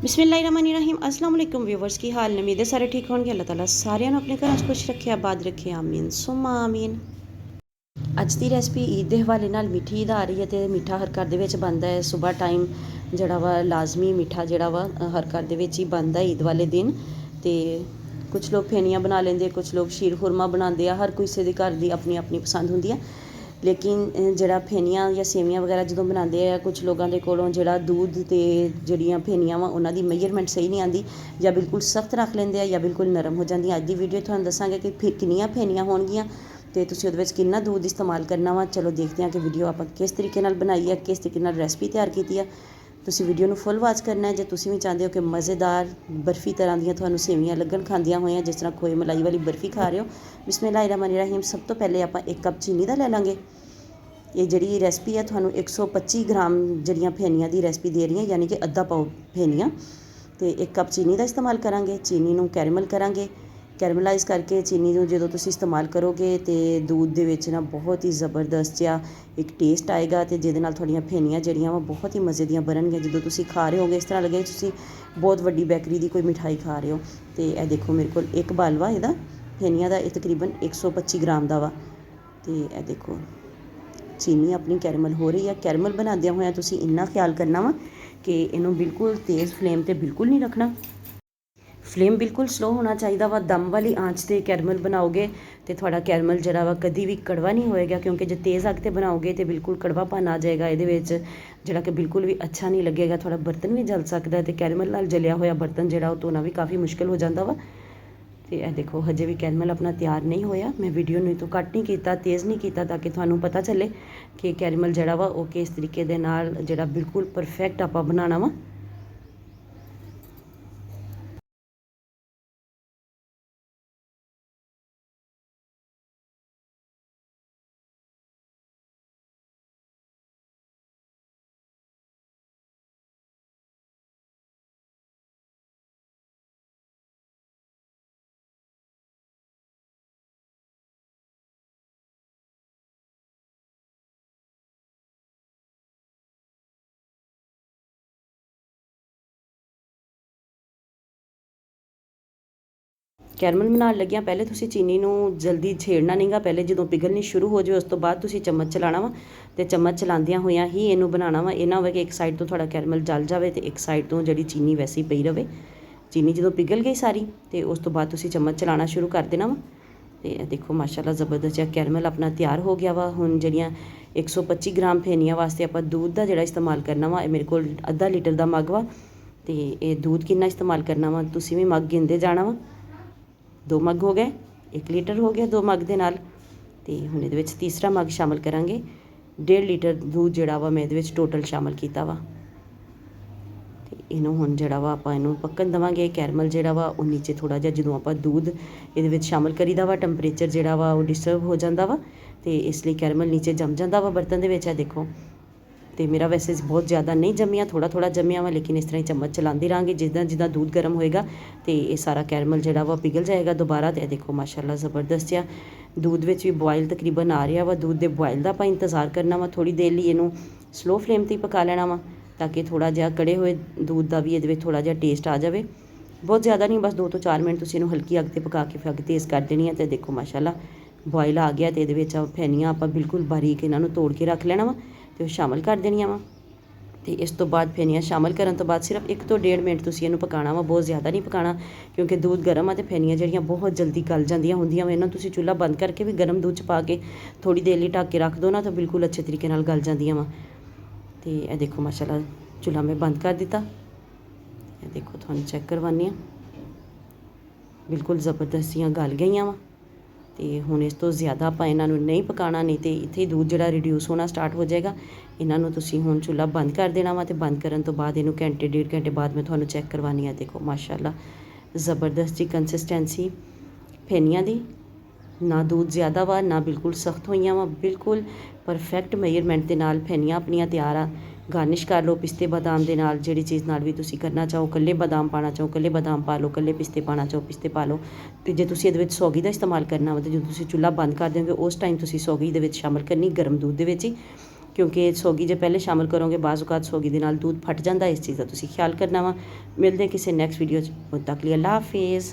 बिस्मिल्लाहिर्रहमानिर्रहीम अस्सलाम वालेकुम व्यूवर्स की हाल उम्मीद है सारे ठीक होंगे। अल्लाह ताला सारिਆਂ ਨੂੰ ਆਪਣੇ ਘਰਾਂ 'ਚ ਖੁਸ਼ ਰੱਖੇ ਆਬਾਦ ਰੱਖੇ ਆਮੀਨ ਸੁਮਾ ਆਮੀਨ। ਅੱਜ ਦੀ ਰੈਸਪੀ ਈਦ ਦੇ ਹਵਾਲੇ ਨਾਲ ਮਿੱਠੀ ਈਦ ਆ ਰਹੀ ਹੈ ਤੇ ਮਿੱਠਾ ਹਰ ਘਰ ਦੇ ਵਿੱਚ ਬਣਦਾ ਹੈ। ਸਵੇਰ ਟਾਈਮ ਜਿਹੜਾ ਵਾ ਲਾਜ਼ਮੀ ਮਿੱਠਾ ਜਿਹੜਾ ਵਾ ਹਰ ਘਰ ਦੇ ਵਿੱਚ ਹੀ ਬਣਦਾ ਈਦ ਵਾਲੇ ਦਿਨ। ਤੇ ਕੁਝ ਲੋਕ ਫੇਨੀਆਂ ਬਣਾ ਲੈਂਦੇ, ਕੁਝ ਲੋਕ ਸ਼ੀਰ ਖੁਰਮਾ ਬਣਾਉਂਦੇ ਆ। ਹਰ ਕਿਸੇ ਦੇ ਘਰ ਦੀ ਆਪਣੀ ਆਪਣੀ ਪਸੰਦ ਹੁੰਦੀ ਹੈ। ਲੇਕਿਨ ਜਿਹੜਾ ਫੇਨੀਆਂ ਜਾਂ ਸੇਵੀਆਂ ਵਗੈਰਾ ਜਦੋਂ ਬਣਾਉਂਦੇ ਆ, ਕੁਝ ਲੋਕਾਂ ਦੇ ਕੋਲੋਂ ਜਿਹੜਾ दूध ਤੇ ਜਿਹੜੀਆਂ ਫੇਨੀਆਂ ਵਾ ਉਹਨਾਂ ਦੀ ਮੇਜਰਮੈਂਟ ਸਹੀ ਨਹੀਂ ਆਉਂਦੀ, ਜਾਂ ਬਿਲਕੁਲ ਸਖਤ ਰੱਖ ਲੈਂਦੇ ਆ ਜਾਂ ਬਿਲਕੁਲ ਨਰਮ ਹੋ ਜਾਂਦੀਆਂ। ਅੱਜ ਦੀ ਵੀਡੀਓ ਤੁਹਾਨੂੰ ਦੱਸਾਂਗੇ ਕਿ ਕਿੰਨੀਆਂ ਫੇਨੀਆਂ ਹੋਣਗੀਆਂ ਤੇ ਤੁਸੀਂ ਉਹਦੇ ਵਿੱਚ ਕਿੰਨਾ दूध ਇਸਤੇਮਾਲ ਕਰਨਾ ਵਾ। ਚਲੋ ਦੇਖਦੇ ਹਾਂ ਕਿ ਵੀਡੀਓ ਆਪਾਂ ਕਿਸ ਤਰੀਕੇ ਨਾਲ ਬਣਾਈ ਹੈ, ਕਿਸ ਤਰੀਕੇ ਨਾਲ ਰੈਸਪੀ ਤਿਆਰ ਕੀਤੀ ਹੈ। ਤੁਸੀਂ ਵੀਡੀਓ ਨੂੰ ਫੁੱਲ ਵਾਚ ਕਰਨਾ ਹੈ ਜੇ ਤੁਸੀਂ ਵੀ ਚਾਹੁੰਦੇ ਹੋ ਕਿ ਮਜ਼ੇਦਾਰ ਬਰਫੀ ਤਰ੍ਹਾਂ ਦੀਆਂ ਤੁਹਾਨੂੰ ਸੇਵੀਆਂ ਲੱਗਣ ਖਾਂਦੀਆਂ ਹੋਈਆਂ, ਜਿਸ ਤਰ੍ਹਾਂ ਖੋਏ ਮਲਾਈ ਵਾਲੀ ਬਰਫੀ ਖਾ ਰਹੇ ਹੋ। ਬਿਸਮਿल्लाहिर्रहमानिर्रहीम। ਸਭ ਤੋਂ ਪਹਿਲੇ ਆਪਾਂ 1 ਕੱਪ ਚੀਨੀ ਦਾ ਲੈ ਲਾਂਗੇ। ਇਹ ਜਿਹੜੀ ਰੈਸਪੀ ਹੈ ਤੁਹਾਨੂੰ 125 ਗ੍ਰਾਮ ਜਿਹੜੀਆਂ ਫੇਨੀਆਂ ਦੀ ਰੈਸਪੀ ਦੇ ਰਹੀ ਹਾਂ, ਯਾਨੀ ਕਿ ਅੱਧਾ ਪਾਓ ਫੇਨੀਆਂ ਤੇ 1 ਕੱਪ ਚੀਨੀ ਦਾ ਇਸਤੇਮਾਲ ਕਰਾਂਗੇ। ਚੀਨੀ ਨੂੰ ਕੈਰਮਲ ਕਰਾਂਗੇ। ਕੈਰਮਲਾਈਜ਼ ਕਰਕੇ ਚੀਨੀ ਨੂੰ ਜਦੋਂ ਤੁਸੀਂ ਇਸਤੇਮਾਲ ਕਰੋਗੇ ਤੇ दूध ਦੇ ਵਿੱਚ ਨਾ ਬਹੁਤ ਹੀ ਜ਼ਬਰਦਸਤ ਜਿਹਾ ਇੱਕ ਟੇਸਟ ਆਏਗਾ ਤੇ ਜਿਹਦੇ ਨਾਲ ਤੁਹਾਡੀਆਂ ਫੇਨੀਆਂ ਜਿਹੜੀਆਂ ਵਾ ਬਹੁਤ ਹੀ ਮਜ਼ੇ ਦੀਆਂ ਬਣਨਗੀਆਂ। ਜਦੋਂ ਤੁਸੀਂ ਖਾ ਰਹੇ ਹੋਗੇ ਇਸ ਤਰ੍ਹਾਂ ਲੱਗੇ ਤੁਸੀਂ ਬਹੁਤ ਵੱਡੀ ਬੇਕਰੀ ਦੀ ਕੋਈ ਮਿਠਾਈ ਖਾ ਰਹੇ ਹੋ। ਤੇ ਇਹ ਦੇਖੋ ਮੇਰੇ ਕੋਲ ਇੱਕ ਬਾਲਵਾ ਇਹਦਾ ਫੇਨੀਆਂ ਦਾ, ਇਹ ਤਕਰੀਬਨ 125 ਗ੍ਰਾਮ ਦਾ ਵਾ। ਤੇ ਇਹ ਦੇਖੋ ਚੀਨੀ ਆਪਣੀ ਕੈਰਮਲ ਹੋ ਰਹੀ ਹੈ। ਕੈਰਮਲ ਬਣਾਉਂਦਿਆਂ ਹੋਇਆਂ ਤੁਸੀਂ ਇੰਨਾ ਖਿਆਲ ਕਰਨਾ ਵਾ ਕਿ ਇਹਨੂੰ ਬਿਲਕੁਲ ਤੇਜ਼ ਫਲੇਮ 'ਤੇ ਬਿਲਕੁਲ ਨਹੀਂ ਰੱਖਣਾ। ਫਲੇਮ ਬਿਲਕੁਲ ਸਲੋ ਹੋਣਾ ਚਾਹੀਦਾ ਵਾ। ਦਮ ਵਾਲੀ ਆਂਚ 'ਤੇ ਕੈਰਮਲ ਬਣਾਓਗੇ ਤੇ ਤੁਹਾਡਾ ਕੈਰਮਲ ਜਿਹੜਾ ਵਾ ਕਦੀ ਵੀ ਕੜਵਾ ਨਹੀਂ ਹੋਏਗਾ, ਕਿਉਂਕਿ ਜੇ ਤੇਜ਼ ਅੱਗ 'ਤੇ ਬਣਾਓਗੇ ਤੇ ਬਿਲਕੁਲ ਕੜਵਾਪਨ ਆ ਜਾਏਗਾ ਇਹਦੇ ਵਿੱਚ, ਜਿਹੜਾ ਕਿ ਬਿਲਕੁਲ ਵੀ ਅੱਛਾ ਨਹੀਂ ਲੱਗੇਗਾ। ਤੁਹਾਡਾ ਬਰਤਨ ਵੀ ਜਲ ਸਕਦਾ ਤੇ ਕੈਰਮਲ ਨਾਲ ਜਲਿਆ ਹੋਇਆ ਬਰਤਨ ਜਿਹੜਾ ਉਹ ਧੋਣਾ ਵੀ ਕਾਫੀ ਮੁਸ਼ਕਿਲ ਹੋ ਜਾਂਦਾ ਵਾ। ਤੇ ਇਹ ਦੇਖੋ ਹਜੇ ਵੀ ਕੈਰਮਲ ਆਪਣਾ ਤਿਆਰ ਨਹੀਂ ਹੋਇਆ। ਮੈਂ ਵੀਡੀਓ ਨੂੰ ਤੋਂ ਕੱਟ ਨਹੀਂ ਕੀਤਾ, ਤੇਜ਼ ਨਹੀਂ ਕੀਤਾ, ਤਾਂ ਕਿ ਤੁਹਾਨੂੰ ਪਤਾ ਚੱਲੇ ਕਿ ਕੈਰਮਲ ਜਿਹੜਾ ਵਾ ਉਹ ਕਿਸ ਤਰੀਕੇ ਦੇ ਨਾਲ ਜਿਹੜਾ ਬਿਲਕੁਲ ਪਰਫੈਕਟ ਆਪਾਂ ਬਣਾਉਣਾ ਵਾ। ਕੈਰਮਲ ਬਣਾਉਣ ਲੱਗਿਆਂ ਪਹਿਲੇ ਤੁਸੀਂ ਚੀਨੀ ਨੂੰ ਜਲਦੀ ਛੇੜਨਾ ਨਹੀਂਗਾ। ਪਹਿਲੇ ਜਦੋਂ ਪਿਘਲਣੀ ਸ਼ੁਰੂ ਹੋ ਜਾਵੇ ਉਸ ਤੋਂ ਬਾਅਦ ਤੁਸੀਂ ਚਮਚ ਚਲਾਉਣਾ ਵਾ ਤੇ ਚਮਚ ਚਲਾਉਂਦਿਆਂ ਹੋਇਆਂ ਹੀ ਇਹਨੂੰ ਬਣਾਉਣਾ ਵਾ। ਇਹ ਨਾ ਹੋਵੇ ਕਿ ਇੱਕ ਸਾਈਡ ਤੋਂ ਤੁਹਾਡਾ ਕੈਰਮਲ ਜਲ ਜਾਵੇ ਤੇ ਇੱਕ ਸਾਈਡ ਤੋਂ ਜਿਹੜੀ ਚੀਨੀ ਵੈਸੇ ਹੀ ਪਈ ਰਵੇ। ਚੀਨੀ ਜਦੋਂ ਪਿਘਲ ਗਈ ਸਾਰੀ ਤੇ ਉਸ ਤੋਂ ਬਾਅਦ ਤੁਸੀਂ ਚਮਚ ਚਲਾਉਣਾ ਸ਼ੁਰੂ ਕਰ ਦੇਣਾ ਵਾ। ਤੇ ਇਹ ਦੇਖੋ ਮਾਸ਼ਾਅੱਲਾ ਜ਼ਬਰਦਸਤ ਜਿਹਾ ਕੈਰਮਲ ਆਪਣਾ ਤਿਆਰ ਹੋ ਗਿਆ ਵਾ। ਹੁਣ ਜਿਹੜੀਆਂ 125 ਗ੍ਰਾਮ ਫੇਨੀਆਂ ਵਾਸਤੇ ਆਪਾਂ दूध ਦਾ ਜਿਹੜਾ ਇਸਤੇਮਾਲ ਕਰਨਾ ਵਾ, ਇਹ ਮੇਰੇ ਕੋਲ ਅੱਧਾ ਲੀਟਰ ਦਾ ਮੱਗ ਵਾ। ਤੇ ਇਹ दूध ਕਿੰਨਾ ਇਸਤੇਮਾਲ ਕਰਨਾ ਵਾ ਤੁਸੀਂ ਵੀ ਮੱਗ ਗਿਣਦੇ ਜਾਣਾ ਵਾ। 2 ਮੱਗ ਹੋ ਗਏ, 1 ਲੀਟਰ ਹੋ ਗਿਆ 2 ਮੱਗ ਦੇ ਨਾਲ। ਤੇ ਹੁਣ ਇਹਦੇ ਵਿੱਚ ਤੀਸਰਾ ਮੱਗ ਸ਼ਾਮਲ ਕਰਾਂਗੇ। 1.5 ਲੀਟਰ दूध ਜਿਹੜਾ ਵਾ ਮੈਂ ਇਹਦੇ ਵਿੱਚ ਟੋਟਲ ਸ਼ਾਮਲ ਕੀਤਾ ਵਾ। ਤੇ ਇਹਨੂੰ ਹੁਣ ਜਿਹੜਾ ਵਾ ਆਪਾਂ ਇਹਨੂੰ ਪੱਕਣ ਦੇਵਾਂਗੇ। ਕੈਰਮਲ ਜਿਹੜਾ ਵਾ ਉਹ ਨੀਚੇ ਥੋੜ੍ਹਾ ਜਿਹਾ ਜਦੋਂ ਆਪਾਂ दूध ਇਹਦੇ ਵਿੱਚ ਸ਼ਾਮਲ ਕਰੀਦਾ ਵਾ, ਟੈਂਪਰੇਚਰ ਜਿਹੜਾ ਵਾ ਉਹ ਡਿਸਟਰਬ ਹੋ ਜਾਂਦਾ ਵਾ ਤੇ ਇਸ ਲਈ ਕੈਰਮਲ ਨੀਚੇ ਜੰਮ ਜਾਂਦਾ ਵਾ ਬਰਤਨ ਦੇ ਵਿੱਚ। ਆ ਦੇਖੋ ਤੇ ਮੇਰਾ ਵੈਸੇ ਬਹੁਤ ਜ਼ਿਆਦਾ ਨਹੀਂ ਜੰਮਿਆ, ਥੋੜ੍ਹਾ ਥੋੜ੍ਹਾ ਜੰਮਿਆ ਵਾ, ਲੇਕਿਨ ਇਸ ਤਰ੍ਹਾਂ ਹੀ ਚਮਚ ਚਲਾਉਂਦੀ ਰਹਾਂਗੇ। ਜਿੱਦਾਂ ਜਿੱਦਾਂ दूध ਗਰਮ ਹੋਏਗਾ ਤੇ ਇਹ ਸਾਰਾ ਕੈਰਮਲ ਜਿਹੜਾ ਵਾ ਪਿਘਲ ਜਾਏਗਾ ਦੁਬਾਰਾ। ਤੇ ਇਹ ਦੇਖੋ ਮਾਸ਼ਾਅੱਲਾ ਜ਼ਬਰਦਸਤ ਆ। दूध ਵਿੱਚ ਵੀ ਬੋਇਲ ਤਕਰੀਬਨ ਆ ਰਿਹਾ ਵਾ। दूध ਦੇ ਬੋਇਲ ਦਾ ਆਪਾਂ ਇੰਤਜ਼ਾਰ ਕਰਨਾ ਵਾ ਥੋੜ੍ਹੀ ਦੇਰ ਲਈ। ਇਹਨੂੰ ਸਲੋ ਫਲੇਮ 'ਤੇ ਹੀ ਪਕਾ ਲੈਣਾ ਵਾ ਤਾਂ ਕਿ ਥੋੜ੍ਹਾ ਜਿਹਾ ਕੜੇ ਹੋਏ दूध ਦਾ ਵੀ ਇਹਦੇ ਵਿੱਚ ਥੋੜ੍ਹਾ ਜਿਹਾ ਟੇਸਟ ਆ ਜਾਵੇ। ਬਹੁਤ ਜ਼ਿਆਦਾ ਨਹੀਂ, ਬਸ 2 ਤੋਂ 4 ਮਿੰਟ ਤੁਸੀਂ ਇਹਨੂੰ ਹਲਕੀ ਅੱਗ 'ਤੇ ਪਕਾ ਕੇ ਫਿਰ ਅੱਗ ਤੇਜ਼ ਕਰ ਦੇਣੀ ਹੈ। ਤੇ ਦੇਖੋ ਮਾਸ਼ਾਅੱਲਾ ਬੋਇਲ ਆ ਗਿਆ ਤੇ ਇਹਦੇ ਵਿੱਚ ਫੇਨੀਆਂ ਆਪਾਂ ਬਿਲਕੁਲ ਬਾਰੀਕ ਇਹਨਾਂ ਨੂੰ ਤੋੜ ਕੇ ਰੱਖ ਲੈਣਾ ਵਾ ਤੇ ਉਹ ਸ਼ਾਮਲ ਕਰ ਦੇਣੀਆਂ ਵਾ। ਤੇ ਇਸ ਤੋਂ ਬਾਅਦ ਫੇਨੀਆਂ ਸ਼ਾਮਲ ਕਰਨ ਤੋਂ ਬਾਅਦ ਸਿਰਫ 1 ਤੋਂ 1.5 ਮਿੰਟ ਤੁਸੀਂ ਇਹਨੂੰ ਪਕਾਉਣਾ ਵਾ। ਬਹੁਤ ਜ਼ਿਆਦਾ ਨਹੀਂ ਪਕਾਉਣਾ ਕਿਉਂਕਿ दूध ਗਰਮ ਆ ਤੇ ਫੇਨੀਆਂ ਜਿਹੜੀਆਂ ਬਹੁਤ ਜਲਦੀ ਗਲ ਜਾਂਦੀਆਂ ਹੁੰਦੀਆਂ ਵਾ। ਇਹਨਾਂ ਤੁਸੀਂ ਚੁੱਲ੍ਹਾ ਬੰਦ ਕਰਕੇ ਵੀ ਗਰਮ दूध 'ਚ ਪਾ ਕੇ ਥੋੜ੍ਹੀ ਦੇਰ ਲਈ ਢੱਕ ਕੇ ਰੱਖ ਦਿਓ ਨਾ ਤਾਂ ਬਿਲਕੁਲ ਅੱਛੇ ਤਰੀਕੇ ਨਾਲ ਗਲ ਜਾਂਦੀਆਂ ਵਾ। ਤੇ ਇਹ ਦੇਖੋ ਮਾਸ਼ਾਅੱਲਾ ਚੁੱਲ੍ਹਾ ਮੈਂ ਬੰਦ ਕਰ ਦਿੱਤਾ। ਇਹ ਦੇਖੋ ਤੁਹਾਨੂੰ ਚੈੱਕ ਕਰਵਾਉਂਦੀ ਹਾਂ, ਬਿਲਕੁਲ ਜ਼ਬਰਦਸਤੀਆਂ ਗਲ ਗਈਆਂ ਵਾ। ਤੇ ਹੁਣ ਇਸ ਤੋਂ ਜ਼ਿਆਦਾ ਆਪਾਂ ਇਹਨਾਂ ਨੂੰ ਨਹੀਂ ਪਕਾਉਣਾ, ਨਹੀਂ ਤੇ ਇੱਥੇ दूध ਜਿਹੜਾ ਰਿਡਿਊਸ ਹੋਣਾ ਸਟਾਰਟ ਹੋ ਜਾਏਗਾ। ਇਹਨਾਂ ਨੂੰ ਤੁਸੀਂ ਹੁਣ ਚੁੱਲ੍ਹਾ ਬੰਦ ਕਰ ਦੇਣਾ ਵਾ ਤੇ ਬੰਦ ਕਰਨ ਤੋਂ ਬਾਅਦ ਇਹਨੂੰ ਘੰਟੇ 1.5 ਘੰਟੇ ਬਾਅਦ ਮੈਂ ਤੁਹਾਨੂੰ ਚੈੱਕ ਕਰਵਾਉਣੀ ਆ। ਦੇਖੋ ਮਾਸ਼ਾਅੱਲਾ ਜ਼ਬਰਦਸਤ ਜੀ ਕੰਸਿਸਟੈਂਸੀ ਫੇਨੀਆਂ ਦੀ, ਨਾ दूध ਜ਼ਿਆਦਾ ਵਾ ਨਾ ਬਿਲਕੁਲ ਸਖਤ ਹੋਈਆਂ ਵਾ, ਬਿਲਕੁਲ ਪਰਫੈਕਟ ਮੇਜਰਮੈਂਟ ਦੇ ਨਾਲ ਫੇਨੀਆਂ ਆਪਣੀਆਂ ਤਿਆਰ ਆ। ਗਾਰਨਿਸ਼ ਕਰ ਲਓ ਪਿਸਤੇ ਬਾਦਾਮ ਦੇ ਨਾਲ, ਜਿਹੜੀ ਚੀਜ਼ ਨਾਲ ਵੀ ਤੁਸੀਂ ਕਰਨਾ ਚਾਹੋ। ਇਕੱਲੇ ਬਾਦਾਮ ਪਾਉਣਾ ਚਾਹੋ ਇਕੱਲੇ ਬਾਦਾਮ ਪਾ ਲਓ, ਇਕੱਲੇ ਪਿਸਤੇ ਪਾਉਣਾ ਚਾਹੋ ਪਿਸਤੇ ਪਾ ਲਓ। ਤੇ ਜੇ ਤੁਸੀਂ ਇਹਦੇ ਵਿੱਚ ਸੌਗੀ ਦਾ ਇਸਤੇਮਾਲ ਕਰਨਾ ਵਾ ਤੇ ਜਦੋਂ ਤੁਸੀਂ ਚੁੱਲ੍ਹਾ ਬੰਦ ਕਰ ਦਿਓਗੇ ਉਸ ਟਾਈਮ ਤੁਸੀਂ ਸੌਗੀ ਦੇ ਵਿੱਚ ਸ਼ਾਮਲ ਕਰਨੀ ਗਰਮ दूध ਦੇ ਵਿੱਚ ਹੀ। ਕਿਉਂਕਿ ਸੌਗੀ ਜੇ ਪਹਿਲੇ ਸ਼ਾਮਲ ਕਰੋਗੇ ਬਾਅਦ ਔਕਾਤ ਸੌਗੀ ਦੇ ਨਾਲ ਦੁੱਧ ਫਟ ਜਾਂਦਾ। ਇਸ ਚੀਜ਼ ਦਾ ਤੁਸੀਂ ਖਿਆਲ ਕਰਨਾ ਵਾ। ਮਿਲਦੇ ਕਿਸੇ ਨੈਕਸਟ ਵੀਡੀਓ 'ਚ। ਉਦ ਤੱਕ ਲਈ ਅੱਲਾ ਹਾਫਿਜ਼।